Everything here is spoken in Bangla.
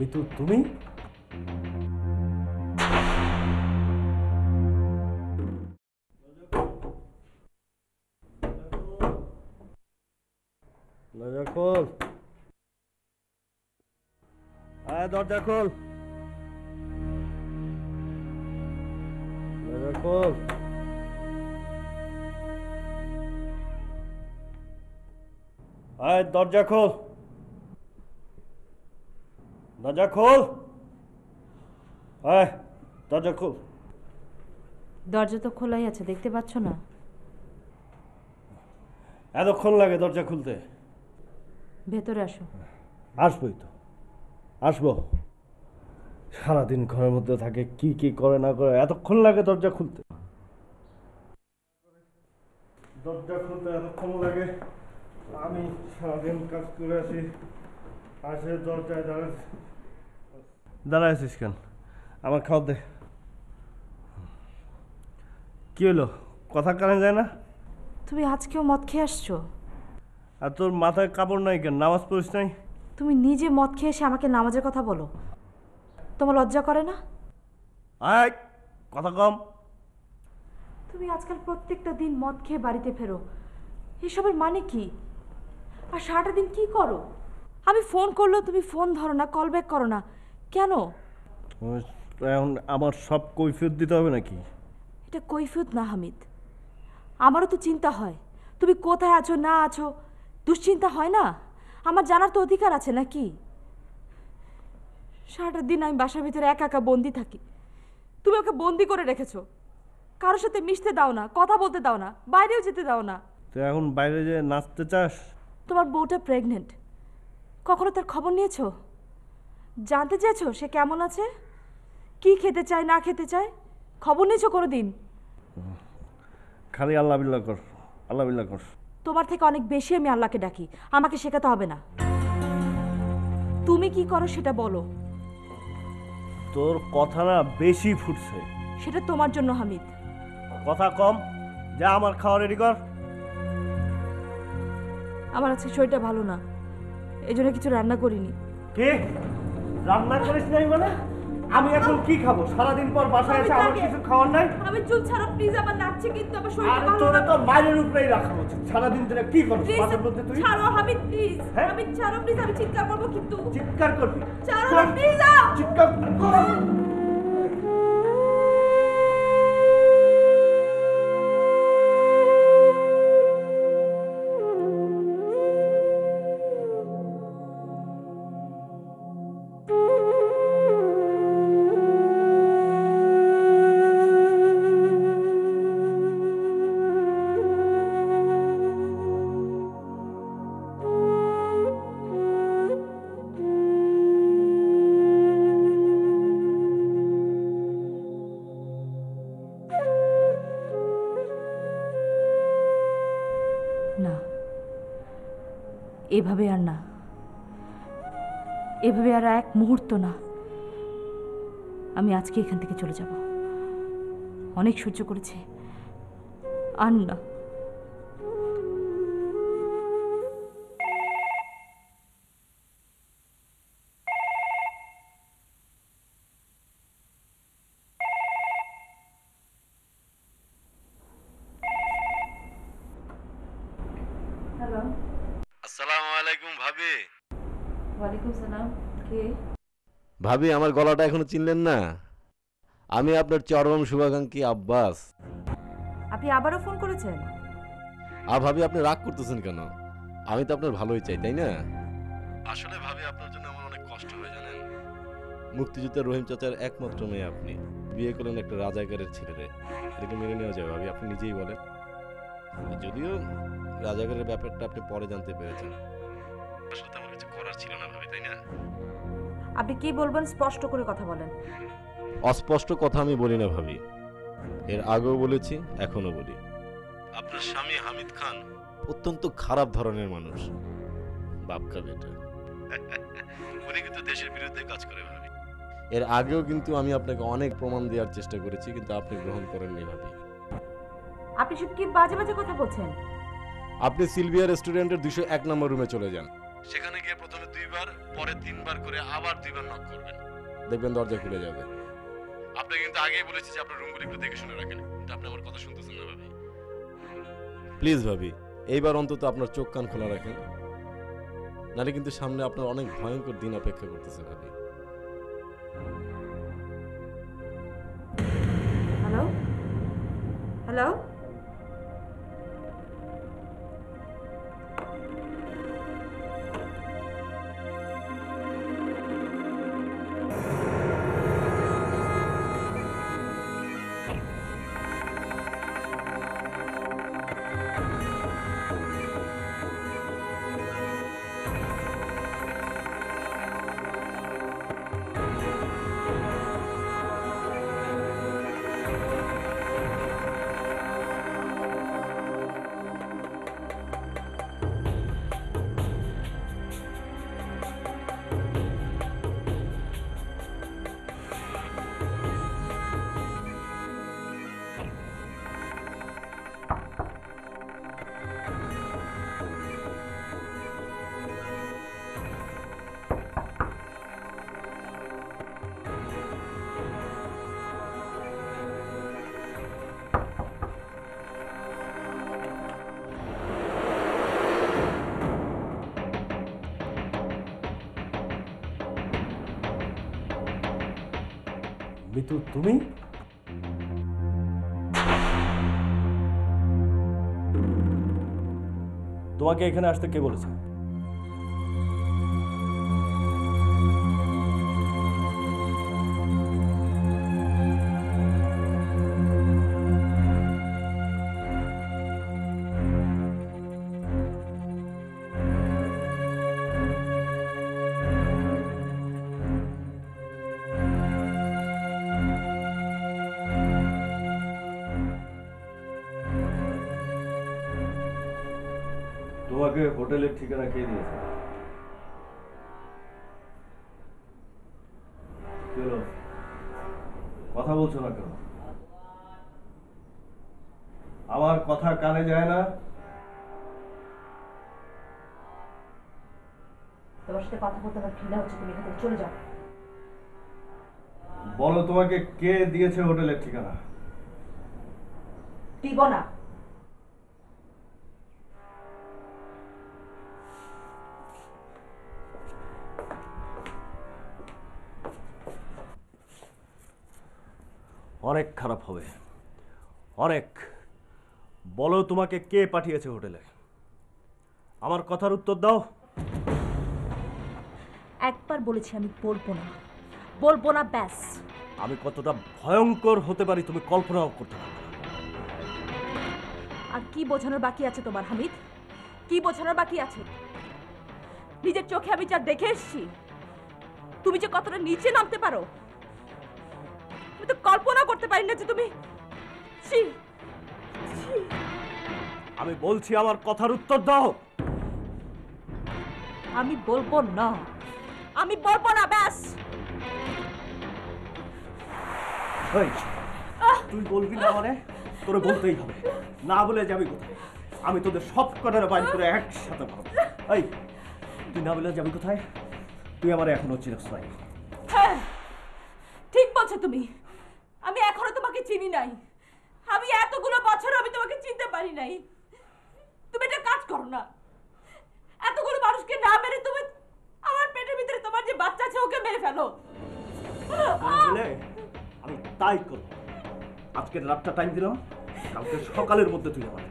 মিতু তুমি? দরজা খোল, আয় দরজা খোল, দরজা খোল। আয় দরজা খোল, দরজা খোল, আয় দরজা খোল। দরজা তো খোলাই আছে, দেখতে পাচ্ছ না? এতক্ষণ লাগে দরজা খুলতে? ভেতরে আসো। আসবোই তো, আসবো। সারাদিন ঘরের মধ্যে থাকে, কি কি করে না করে, এতক্ষণ লাগে দরজা খুলতে? দরজা খুলতে এতক্ষণ লাগে? আমি সারাদিন কাজ করে আসি, আসে দরজায় দাঁড়াইছিস কেন? আমার খাওয়া দে। কি হলো, কথা কানে যায় না? তুমি আজকেও মদ খেয়ে আসছো? আর তোর মাথায় কাপড় নাই কেন? নামাজ পড়িস নাই? তুমি নিজে মদ খেয়ে এসে আমাকে নামাজের কথা বলো, তোমার লজ্জা করে না? আয় কথা কম। তুমি আজকাল প্রত্যেকটা দিন মদ খেয়ে বাড়িতে ফেরো, এসবের মানে কি? আর সারাটা দিন কি করো? আমি ফোন করলেও তুমি ফোন ধরো না, কল ব্যাক করো না, কেন? এখন আমার সব কৈফিয়ত দিতে হবে নাকি? এটা কৈফিয়ত না হামিদ, আমারও তো চিন্তা হয় তুমি কোথায় আছো না আছো, দুশ্চিন্তা হয় না? আমার জানার তো অধিকার আছে নাকি? সারাটা দিন আমি বাসার ভিতরে একা একা বন্দি থাকি, তুমি ওকে বন্দি করে রেখেছো। কারোর সাথে মিশতে দাও না, কথা বলতে দাও না, বাইরেও যেতে দাও না। তুই এখন বাইরে যে নাচতে চাস? তোমার বউটা প্রেগনেন্ট, কখনো তার খবর নিয়েছো? জানতে চেয়েছো সে কেমন আছে, কি খেতে চায় না খেতে চায়? খবর নিয়েছো কোনো দিন? খালি আল্লাহ বিল্লাহ কর, আল্লাহ বিল্লাহ কর। তোমার থেকে অনেক বেশি আমি আল্লাহকে ডাকি, আমাকে শেখাতে হবে না। তুমি কি করো সেটা বলো। তোর কথা না বেশি ফুটছে। সেটা তোমার জন্য হামিদ। কথা কম, যা আমার খাওয়া রেডি কর। আমার আজকে শরীরটা ভালো না, এই জন্য কিছু রান্না করিনি। কে রান্না করিস নাই মানে? আমি এখন কি খাবো? সারাদিন পর বাসায় এসে আমার কিছু খাওয়ার নাই? আমি চুল ছাড়ো প্লিজ, আমার লাগছে কিন্তু আমার আর শরীরটা ভালো তোরে না। তো বাইরের উপরেই রাখা উচিত। সারাদিন ধরে কি করছিস প্লিজ বাসার মধ্যে তুই? ছাড়ো হামিদ প্লিজ, হ্যাঁ? হামিদ ছাড়ো প্লিজ, আমি চিৎকার করবো কিন্তু। চিৎকার করবি? ছাড়ো কর। প্লিজ। চিৎকার না, এভাবে আর না, এভাবে আর এক মুহূর্ত না। আমি আজকে এখান থেকে চলে যাব, অনেক সহ্য করেছি, আর না। হ্যালো। আসসালামু আলাইকুম ভাবি। ওয়ালাইকুম সালাম। কে? ভাবি, আমার গলাটা এখনো চিনলেন না? আমি আপনার চরম শুভাকাঙ্ক্ষী আব্বাস। আপনি আবারও ফোন করেছেন? ভাবি, আপনি রাগ করতেছেন কেন? আমি তো আপনার ভালোই চাই, তাই না? আসলে ভাবি, আপনার জন্য আমার অনেক কষ্ট হয় জানেন। মুক্তিযোদ্ধা রহিম চাচার একমাত্র মেয়ে আপনি, বিয়ে করলেন একটা রাজাকারের ছেলেরে। এটাকে মেনে নেওয়া যায় ভাবি? আপনি নিজেই বলেন। যদিও রাজাকারের ব্যাপারটা আপনি পরে জানতে পেরেছেন, আসলে তো আমার কিছু করার ছিল না ভাবি, তাই না? আপনি কি বলবেন স্পষ্ট করে কথা বলেন। অস্পষ্ট কথা আমি বলি না ভাবি, এর আগেও বলেছি, এখনো বলি। আপনার স্বামী হামিদ খান অত্যন্ত খারাপ ধরনের মানুষ, বাপকা বেটা। উনি কিন্তু দেশের বিরুদ্ধে কাজ করে ভাবি। এর আগেও কিন্তু আমি আপনাকে অনেক প্রমাণ দেওয়ার চেষ্টা করেছি, কিন্তু আপনি গ্রহণ করেননি ভাবি। আপনি সব কি বাজে বাজে কথা বলছেন? আপনি সিলভিয়া রেস্টুরেন্টের 201 নম্বর রুমে চলে যান। সেখানে গিয়ে প্রথমে 2 দুইবার, পরে 3বার করে আবার 2বার নক করবেন, দেখবেন দরজা খুলে যাবে। আপনি কিন্তু আগেই বলেছি যে আপনার রুমগুলো একটু দেখে শুনে রাখেন, কিন্তু আপনি আমার কথা শুনতেছেন না ভাবি। প্লিজ ভাবি, এইবার অন্তত আপনার চোখ কান খোলা রাখেন, নাহলে কিন্তু সামনে আপনার অনেক ভয়ঙ্কর দিন অপেক্ষা করতেছে ভাবি। হ্যালো হ্যালো, মিতু, তুমি? তোমাকে এখানে আসতে কে বলেছে? তোমাকে হোটেলের ঠিকানা কে দিয়েছে? কি হলো? কথা বলছো না কেন? আমার কথা কানে যায় না? তোমার সাথে কথা বলতে আমার ঘৃণা হচ্ছে, তুমি এখান থেকে চলে যাও। বলো, তোমাকে কে দিয়েছে হোটেলের ঠিকানা? দিব না। অনেক খারাপ হবে, অনেক। বলো, তোমাকে কে পাঠিয়েছে হোটেলে? আমার কথার উত্তর দাও। একবার বলেছি আমি বলবো না ব্যাস। আমি কতটা ভয়ঙ্কর হতে পারি তুমি কল্পনাও করতে পারো না। আর কি বোঝানোর বাকি আছে তোমার হামিদ? কি বোঝানোর বাকি আছে? নিজের চোখে আমি যা দেখে এসেছি, তুমি যে কতটা নিচে নামতে পারো আমি তো কল্পনা করতে পারি না যে তুমি। ছি, ছি। আমি বলছি আমার কথার উত্তর দাও। আমি বলবো না, আমি বলবো না ব্যাস। এই, তুই বলবি না মানে? তোরে বলতেই হবে, না বলে যাবি কোথায়? আমি তোদের সব কটার বাইর করে একসাথে মারব। এই, তুই না বলে যাবি কোথায়? তুই আমার এখনো চিনস নাই। হ্যাঁ, ঠিক বলছো তুমি। আমি এখনো তোমাকে চিনি নাই। আমি এতগুলো বছর আমি তোমাকে চিনতে পারি নাই। তুমি একটা কাজ করো না, এতগুলো মানুষকে না মেরে তুমি আমার পেটের ভিতরে তোমার যে বাচ্চা আছে ওকে মেরে ফেলো। বলে আমি তাই করব। আজকের রাতটা টাইম দিলাম, কালকে সকালের মধ্যে তুই আমার